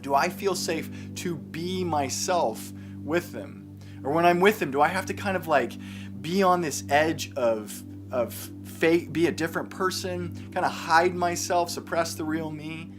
Do I feel safe to be myself with them? Or when I'm with them, do I have to kind of like be on this edge of fake, be a different person, kind of hide myself, suppress the real me?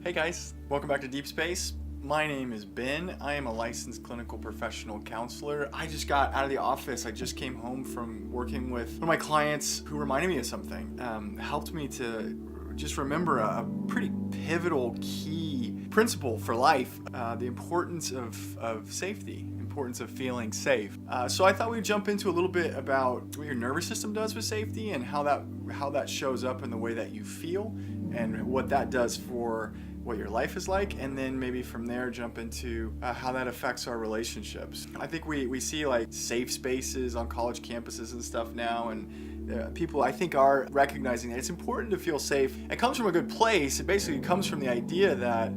Hey guys, welcome back to Deep Space. My name is Ben. I am a licensed clinical professional counselor. I just got out of the office. I just came home from working with one of my clients who reminded me of something, helped me to just remember a pretty pivotal key principle for life, the importance of safety, importance of feeling safe. So I thought we'd jump into a little bit about what your nervous system does with safety and how that shows up in the way that you feel and what that does for what your life is like, and then maybe from there jump into how that affects our relationships. I think we see like safe spaces on college campuses and stuff now, and people I think are recognizing that it's important to feel safe. It comes from a good place. It basically comes from the idea that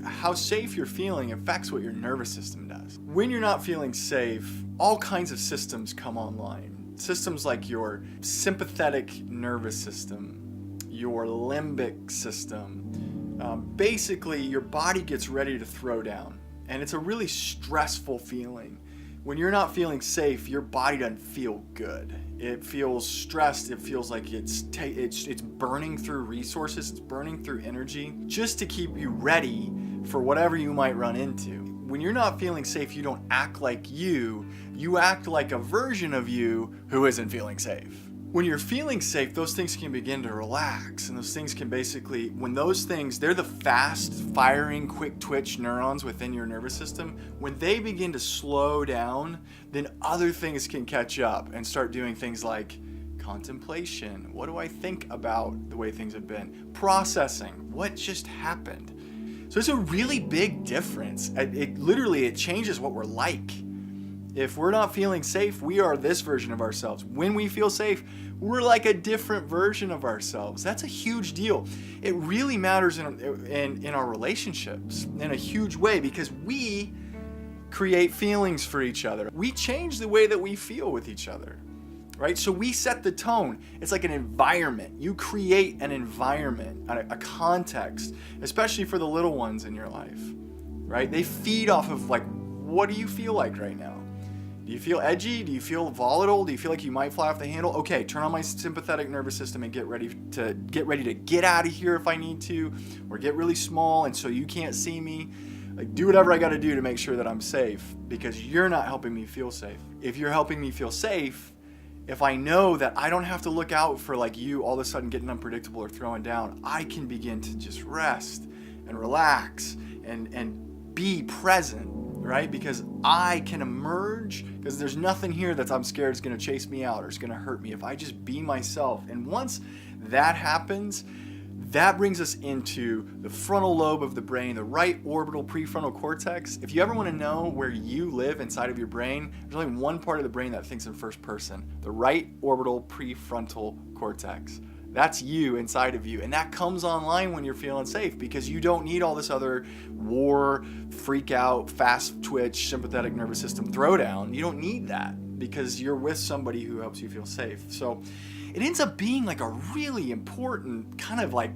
how safe you're feeling affects what your nervous system does. When you're not feeling safe, all kinds of systems come online. Systems like your sympathetic nervous system, your limbic system. Basically, your body gets ready to throw down, and it's a really stressful feeling. When you're not feeling safe, your body doesn't feel good. It feels stressed. It feels like it's burning through resources. It's burning through energy just to keep you ready for whatever you might run into. When you're not feeling safe, you don't act like you act like a version of you who isn't feeling safe. When you're feeling safe, those things can begin to relax, and those things can basically, they're the fast firing, quick twitch neurons within your nervous system. When they begin to slow down, then other things can catch up and start doing things like contemplation. What do I think about the way things have been? Processing. What just happened? So it's a really big difference. It changes what we're like. If we're not feeling safe, we are this version of ourselves. When we feel safe, we're like a different version of ourselves. That's a huge deal. It really matters in our relationships in a huge way, because we create feelings for each other. We change the way that we feel with each other, right? So we set the tone. It's like an environment. You create an environment, a context, especially for the little ones in your life, right? They feed off of like, what do you feel like right now? Do you feel edgy? Do you feel volatile? Do you feel like you might fly off the handle? Okay, turn on my sympathetic nervous system and get ready to get out of here if I need to, or get really small and so you can't see me. Like, do whatever I got to do to make sure that I'm safe, because you're not helping me feel safe. If you're helping me feel safe, if I know that I don't have to look out for like you all of a sudden getting unpredictable or throwing down, I can begin to just rest and relax and be present. Right? Because I can emerge, because there's nothing here that I'm scared is going to chase me out or is going to hurt me if I just be myself. And once that happens, that brings us into the frontal lobe of the brain, the right orbital prefrontal cortex. If you ever want to know where you live inside of your brain, there's only one part of the brain that thinks in first person, the right orbital prefrontal cortex. That's you inside of you. And that comes online when you're feeling safe, because you don't need all this other war, freak out, fast twitch, sympathetic nervous system throwdown. You don't need that, because you're with somebody who helps you feel safe. So it ends up being like a really important kind of like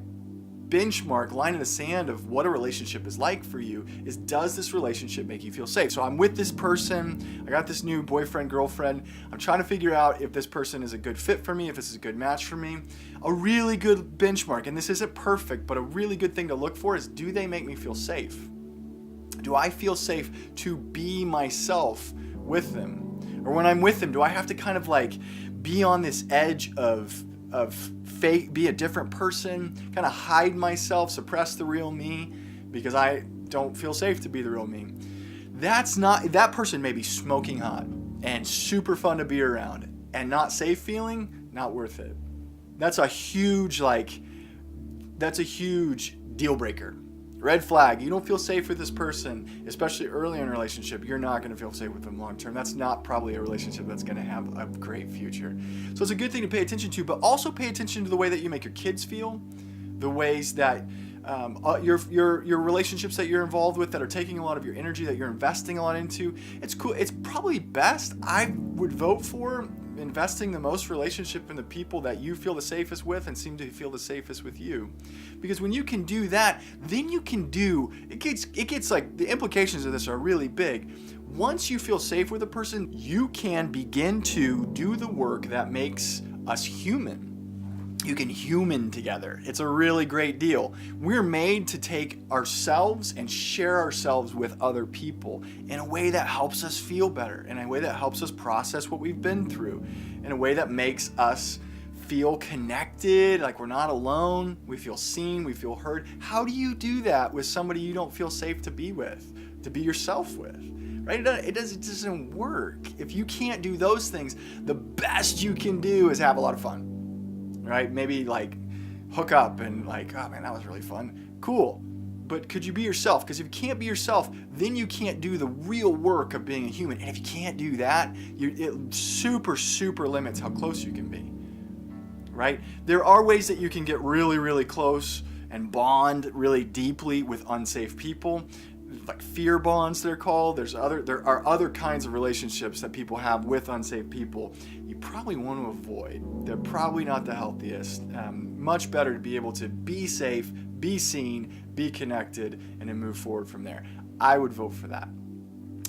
benchmark, line in the sand of what a relationship is like for you, is does this relationship make you feel safe? So I'm with this person, I got this new boyfriend, girlfriend, I'm trying to figure out if this person is a good fit for me, if this is a good match for me. A really good benchmark, and this isn't perfect, but a really good thing to look for is, do they make me feel safe? Do I feel safe to be myself with them? Or when I'm with them, do I have to kind of like be on this edge of fake, be a different person, kind of hide myself, suppress the real me because I don't feel safe to be the real me? That person may be smoking hot and super fun to be around, and not safe feeling, not worth it. That's a huge deal breaker. Red flag. You don't feel safe with this person, especially early in a relationship. You're not going to feel safe with them long term. That's not probably a relationship that's going to have a great future. So it's a good thing to pay attention to, but also pay attention to the way that you make your kids feel, the ways that your relationships that you're involved with that are taking a lot of your energy, that you're investing a lot into. It's cool. It's probably best. I would vote for investing the most relationship in the people that you feel the safest with and seem to feel the safest with you. Because when you can do that, then you can do, it gets like, the implications of this are really big. Once you feel safe with a person, you can begin to do the work that makes us human. You can human together. It's a really great deal. We're made to take ourselves and share ourselves with other people in a way that helps us feel better, in a way that helps us process what we've been through, in a way that makes us feel connected, like we're not alone, we feel seen, we feel heard. How do you do that with somebody you don't feel safe to be with, to be yourself with? Right? It doesn't work. If you can't do those things, the best you can do is have a lot of fun. Right? Maybe like hook up and like, oh man, that was really fun. Cool. But could you be yourself? Because if you can't be yourself, then you can't do the real work of being a human. And if you can't do that, it super, super limits how close you can be. Right? There are ways that you can get really, really close and bond really deeply with unsafe people. Like fear bonds, they're called. There are other kinds of relationships that people have with unsafe people you probably want to avoid. They're probably not the healthiest. Much better to be able to be safe, be seen, be connected, and then move forward from there. I would vote for that.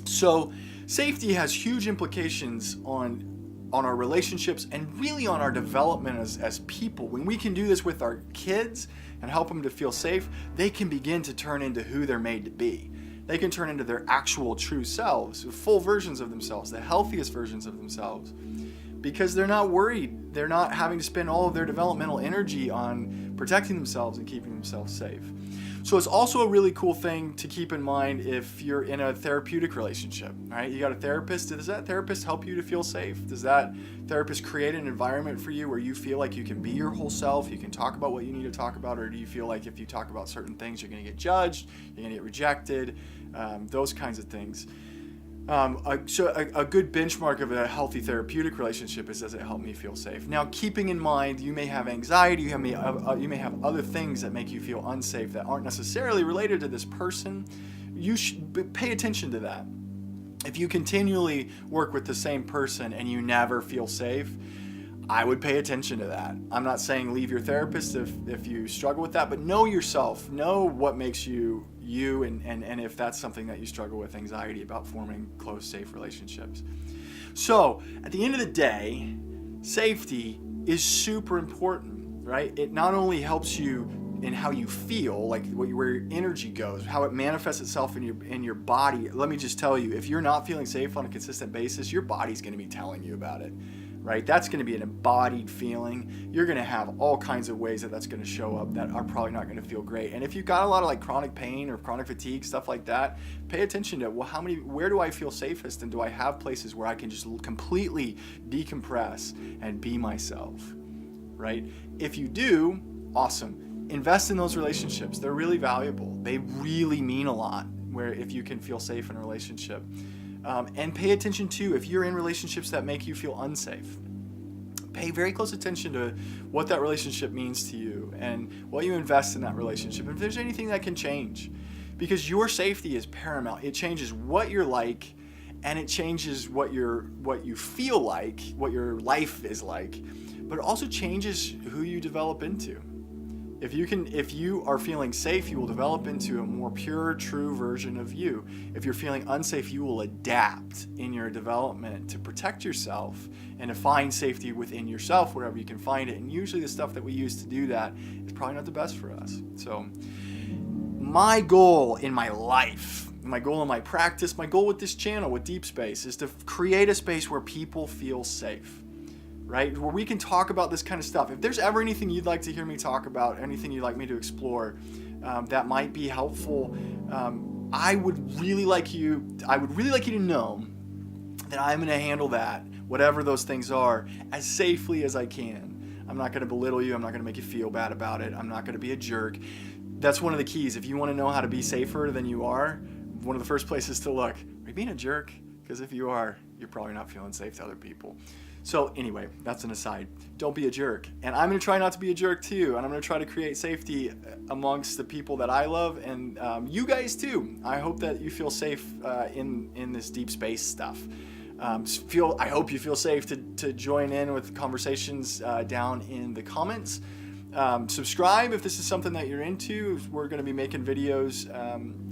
So safety has huge implications on our relationships and really on our development as people. When we can do this with our kids and help them to feel safe, they can begin to turn into who they're made to be. They can turn into their actual true selves, full versions of themselves, the healthiest versions of themselves, because they're not worried. They're not having to spend all of their developmental energy on protecting themselves and keeping themselves safe. So it's also a really cool thing to keep in mind if you're in a therapeutic relationship, right? You got a therapist. Does that therapist help you to feel safe? Does that therapist create an environment for you where you feel like you can be your whole self, you can talk about what you need to talk about, or do you feel like if you talk about certain things, you're going to get judged, you're going to get rejected, those kinds of things? So a good benchmark of a healthy therapeutic relationship is, does it help me feel safe? Now, keeping in mind, you may have anxiety, you may have other things that make you feel unsafe that aren't necessarily related to this person. You should pay attention to that. If you continually work with the same person and you never feel safe, I would pay attention to that. I'm not saying leave your therapist if you struggle with that, but know yourself. Know what makes you, and if that's something that you struggle with, anxiety about forming close, safe relationships. So, at the end of the day, safety is super important, right? It not only helps you in how you feel, like where your energy goes, how it manifests itself in your body. Let me just tell you, if you're not feeling safe on a consistent basis, your body's going to be telling you about it. Right? That's going to be an embodied feeling. You're going to have all kinds of ways that's going to show up that are probably not going to feel great. And if you've got a lot of like chronic pain or chronic fatigue, stuff like that, pay attention to, well, where do I feel safest? And do I have places where I can just completely decompress and be myself? Right? If you do, awesome. Invest in those relationships. They're really valuable. They really mean a lot where if you can feel safe in a relationship. And pay attention too, if you're in relationships that make you feel unsafe. Pay very close attention to what that relationship means to you and what you invest in that relationship. If there's anything that can change, because your safety is paramount. It changes what you're like, and it changes what you feel like, what your life is like, but it also changes who you develop into. If you are feeling safe, you will develop into a more pure, true version of you. If you're feeling unsafe, you will adapt in your development to protect yourself and to find safety within yourself wherever you can find it. And usually the stuff that we use to do that is probably not the best for us. So my goal in my life, my goal in my practice, my goal with this channel, with Deep Space, is to create a space where people feel safe. Right? Where we can talk about this kind of stuff. If there's ever anything you'd like to hear me talk about, anything you'd like me to explore that might be helpful, I would really like you to know that I'm going to handle that, whatever those things are, as safely as I can. I'm not going to belittle you. I'm not going to make you feel bad about it. I'm not going to be a jerk. That's one of the keys. If you want to know how to be safer than you are, one of the first places to look, are you being a jerk? Because if you are, you're probably not feeling safe to other people. So anyway, that's an aside. Don't be a jerk. And I'm going to try not to be a jerk too. And I'm going to try to create safety amongst the people that I love and you guys too. I hope that you feel safe in this deep space stuff. I hope you feel safe to join in with conversations down in the comments. Subscribe if this is something that you're into. We're going to be making videos,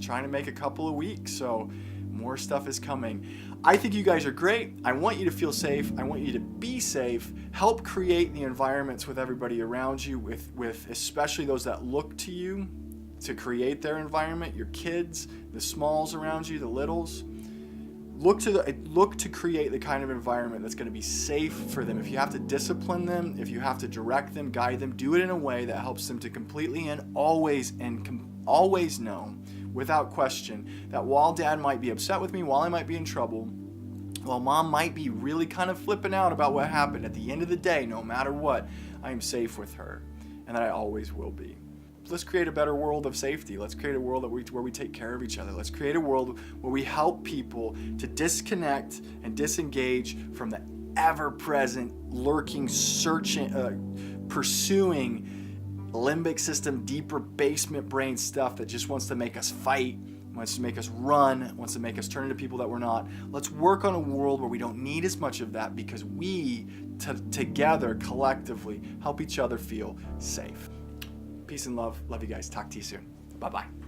trying to make a couple a week. So more stuff is coming. I think you guys are great. I want you to feel safe. I want you to be safe. Help create the environments with everybody around you, with especially those that look to you to create their environment, your kids, the smalls around you, the littles. Look to create the kind of environment that's going to be safe for them. If you have to discipline them, if you have to direct them, guide them, do it in a way that helps them to completely and always know, without question, that while Dad might be upset with me, while I might be in trouble, while Mom might be really kind of flipping out about what happened, at the end of the day, no matter what, I am safe with her, and that I always will be. Let's create a better world of safety. Let's create a world where we take care of each other. Let's create a world where we help people to disconnect and disengage from the ever-present, lurking, searching, pursuing limbic system, deeper basement brain stuff that just wants to make us fight, wants to make us run, wants to make us turn into people that we're not. Let's work on a world where we don't need as much of that because we, together, collectively, help each other feel safe. Peace and love. Love you guys. Talk to you soon. Bye-bye.